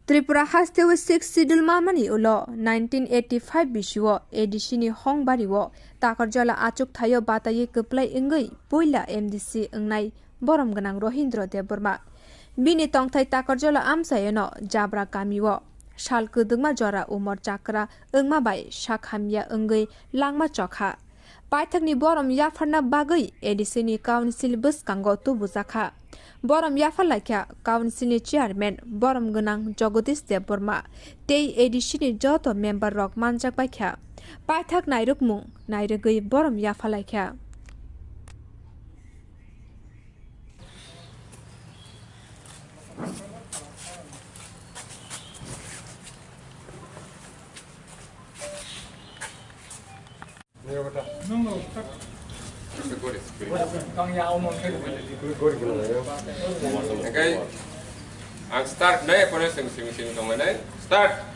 Tripura has the 6 sidul mamani ulo 1985 bisuo ADC ni hongbari wo takarjala achuk thayo bataye keplai engei poila MDC engnai Borom ganang Rahindra Debbarma bini tongthai takarjala amsayeno jabra kamiwo shal kedungma jora umor chakra engma bai shakhamya engei langma chokha Pathakni Borom Yapharlai bagai ADC ni council Bwskango tu buzakha Borom Yapharlai council ni chairman Borom ganang Debbarma tei ADC ni joto member rok manjak bai kha Pathak nairukmung nairugui Borom Yapharlai kha Okay, ang start na eh, pwede sing naman eh. Start!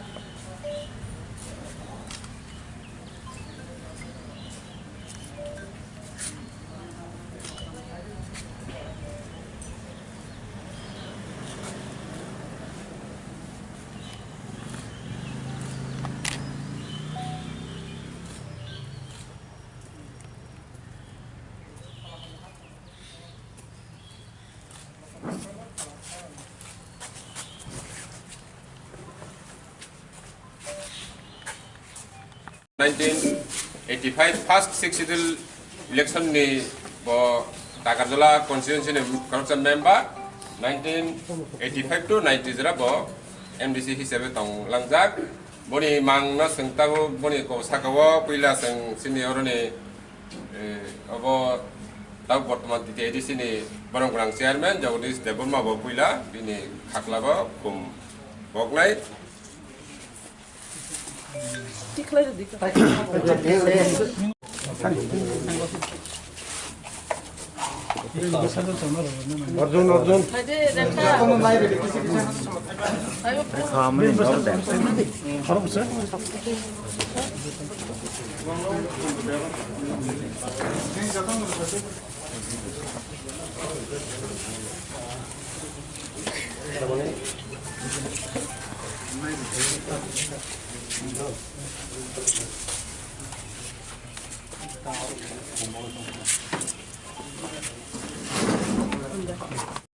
(1985) first six-sidle election ni bo Takarjala constituency ni Kwcham member 1985 to 90 jera bo MDC hisabe tong langjak boni mangna sengtago boni ko sakawo puila seng senior ni abo tau bortoman ti ADC ni Borom ganang chairman Debbarma bo puila bini khaklago kum bognai Arjun.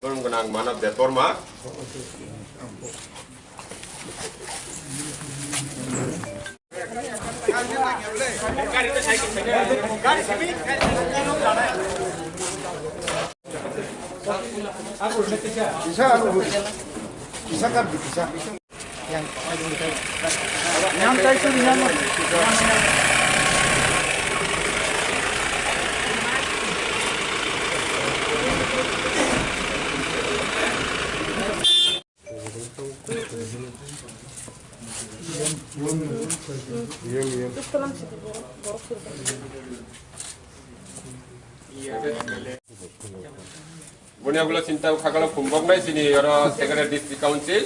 Borom ganang manap Debbarma Bisa kan bisa yang nyantai tuh nyaman Bunia gula cinta kakala kumbok nai sini ora secretary district council.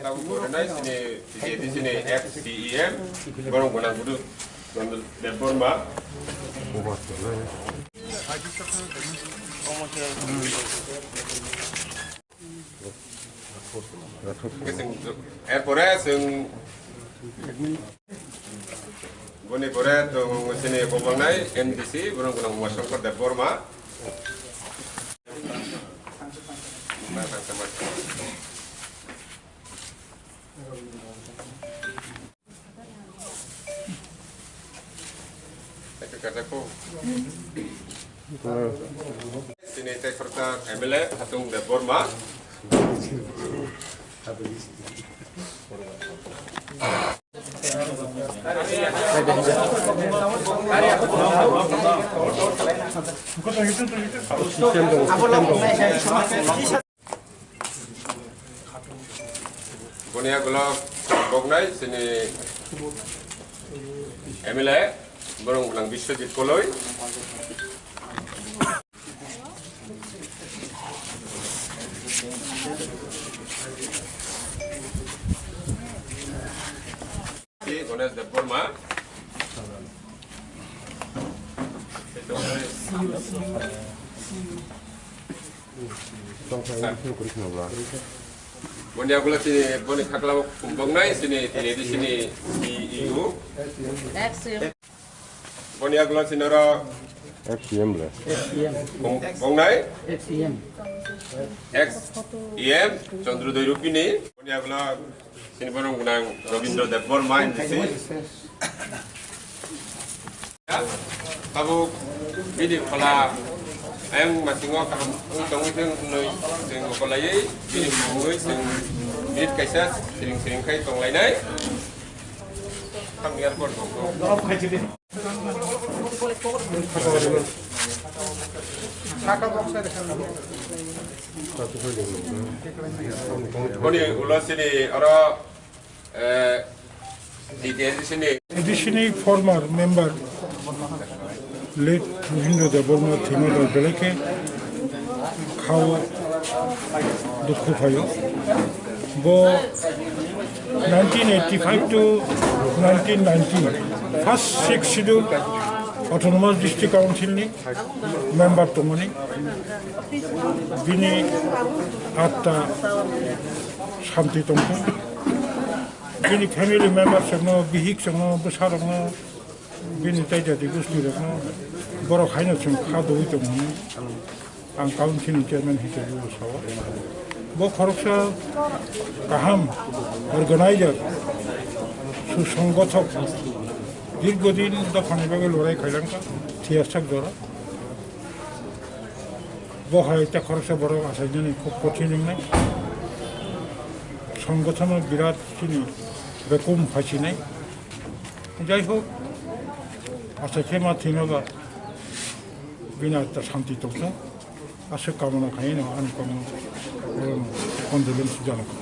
Tahu bodoh nai sini di sini FCEM Borom ganang gudu Debbarma. Erpore sing boni pore tu sini kumbok nai MDC Borom ganang Bwskango Debbarma. Sini serta MLA Hatung Debbarma. Bunia gula bognai sini MLA Borom ganang Biswajit Koloi. Debbarma. Boniagula sini boni khakla bongnai sini ADC sini EU. Boniagula sini ora FCM lah. bongnai FCM. XEM Chandrodoi Rupini. Boniagula sini borong gunang Rahindra Debbarma MDC. Tabu bidi kala ayang masingo kaham tongoi teng noi teng kolai bidi mongoi teng bidi kaisa sering kai tonglai nai kami airport Koni ulas ini ara di sini. Additionally, former member late Rahindra Debbarma Thimada Beleke Khao Dukhu Phayo Bo 1985 to 1990 first 6 schedule Autonomous District Council ni member Tomoni Bini Atta Shanti Tongko Bini family members semua bihik semua besar semua bini taja di gusti semua borok hanya cuma kado itu mana ang council chairman itu juga sawa bo korupsi kaham organizer susonggothok দীর্ঘদিন দফান এভাবে লড়াই খাইলাম থিয়াসাক ধরা বহায় এটা খরচা বড় আসার জন্য খুব কঠিন নাই সংগঠনের বিরাট চিনি বেকুম ফাঁসি নাই যাই হোক আচ্ছা খেমা থিনবা বিনা একটা শান্তি তখন আসে কামনা খাই না আমি কম কন্ডোলেন্স জানাবো